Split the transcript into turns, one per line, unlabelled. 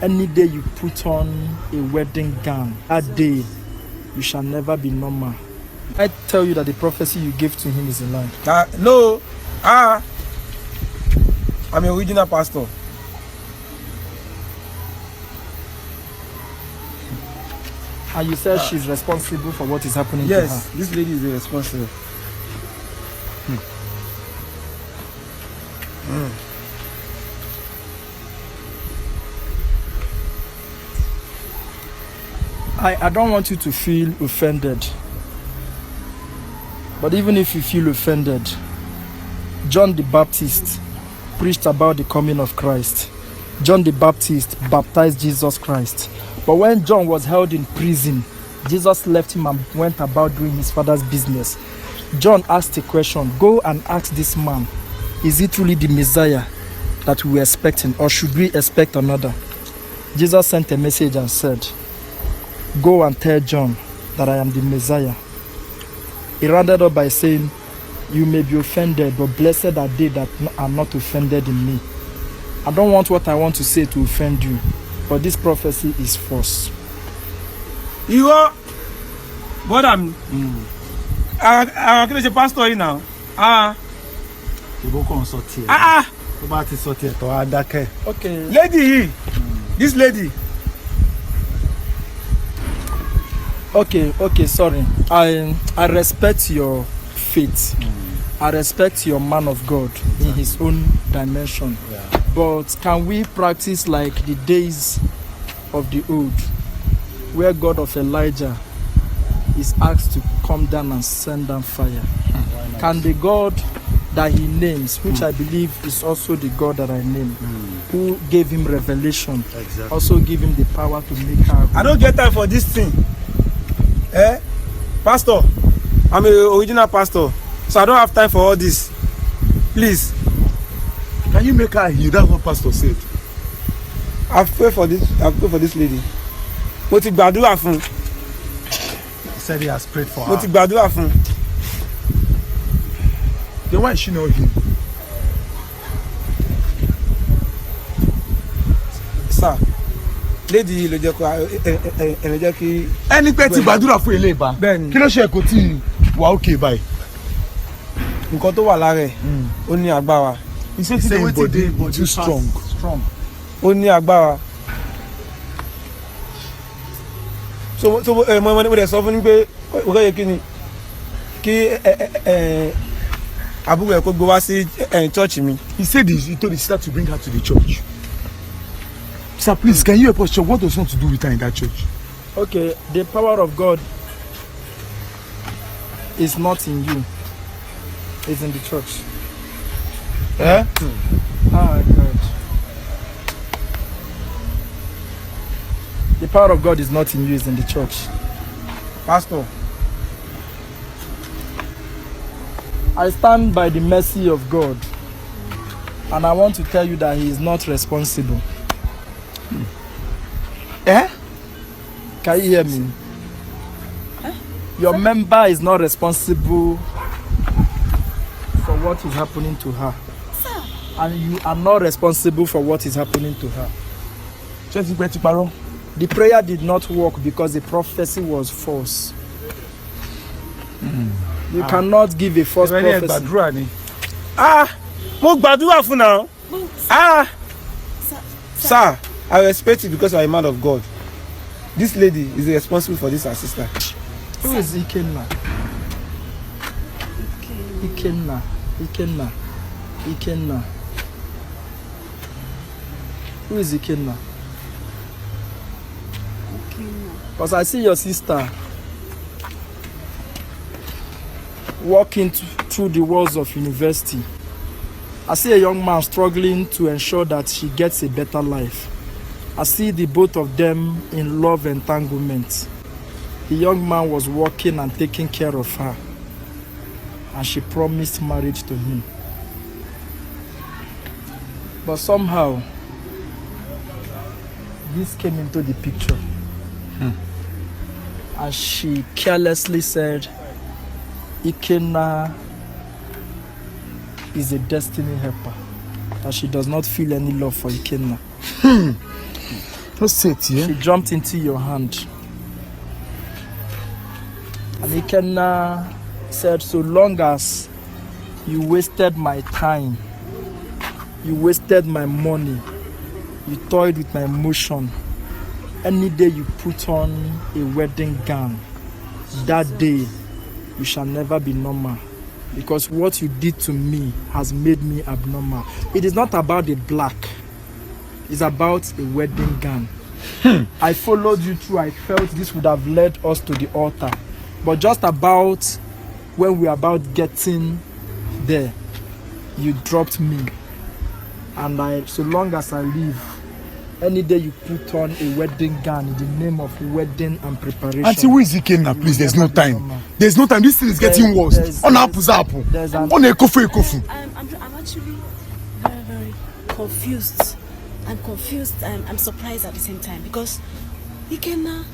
Any day you put on a wedding gown, that day you shall never be normal. I tell you that the prophecy you gave to him is a lie.
No. I'm an original pastor.
And you said she's responsible for what is happening to her.
Yes, this lady is responsible.
I don't want you to feel offended. But even if you feel offended, John the Baptist preached about the coming of Christ. John the Baptist baptized Jesus Christ. But when John was held in prison, Jesus left him and went about doing his father's business. John asked a question, go and ask this man, is it truly the Messiah that we were expecting, or should we expect another? Jesus sent a message and said, go and tell John that I am the Messiah. He rounded up by saying, you may be offended, but blessed are they that are not offended in me. I don't want what I want to say to offend you, but this prophecy is false.
You are, but I'm a pastor now.
Okay.
Lady, this lady.
Okay, sorry. I respect your faith. I respect your man of God in his own dimension.
Yeah.
But can we practice like the days of the old, where God of Elijah is asked to come down and send down fire? Can the God that he names, which I believe is also the God that I name, who gave him revelation, also give him the power to make her?
I don't get time for this thing. Pastor, I'm an original pastor, so I don't have time for all this. Please.
Can you make her heal? That's what pastor said.
I've prayed for this lady. Mo ti gbàdúrà fún.
He said he has prayed for her.
Mo ti gbàdúrà fún.
Then why is she not healed?
Sir, lady ló jẹ́ kó ẹ jẹ́ kí.
Ẹni pé ti gbàdúrà fún ilé ìbá.
Bẹ́ẹ̀ni.
Kí ló ṣe kò tí wà okay báyìí?
Nǹkan tó wà lára ẹ̀ ó ní agbára.
He said the body too strong.
Ó ní agbára. So mo dẹ̀ sọ fún ni pé ó kẹ́ yẹ kí ni kí àbúrò ẹ̀ kó gbé wá sí church mi.
He said he told his sister to bring her to the church. Sir, please, can you help us check what does want to do with her in that church?
Okay, the power of God is not in you. It's in the church. God. The power of God is not in you, it's in the church.
Pastor.
I stand by the mercy of God, and I want to tell you that he is not responsible. Can you hear me? Your member is not responsible for what is happening to her. And you are not responsible for what is happening to her. The prayer did not work because the prophecy was false. You cannot give a false prophecy.
Mo gbàdúrà fún now. Sir, I respect you because you are a man of God. This lady is responsible for this, her sister.
Who is Ikenna? Ikenna. Who is Ikenna? Because I see your sister walking through the walls of university. I see a young man struggling to ensure that she gets a better life. I see the both of them in love entanglement. The young man was working and taking care of her, and she promised marriage to him. But somehow, this came into the picture. And she carelessly said, Ikenna is a destiny helper. That she does not feel any love for Ikenna.
Just sit
She
here.
jumped into your hand. And Ikenna said, so long as you wasted my time, you wasted my money, you toyed with my emotion, any day you put on a wedding gown, that day you shall never be normal. Because what you did to me has made me abnormal. It is not about the black. It's about a wedding gown. I followed you through. I felt this would have led us to the altar. But just about when we were about getting there, you dropped me. And so long as I live, any day you put on a wedding gown in the name of wedding and preparation.
Auntie, who is Ikenna? Please, there's no time. There's no time. This thing is getting worse. On apple.
There's an
On a kofu.
I'm actually very, very confused. I'm confused and I'm surprised at the same time because Ikenna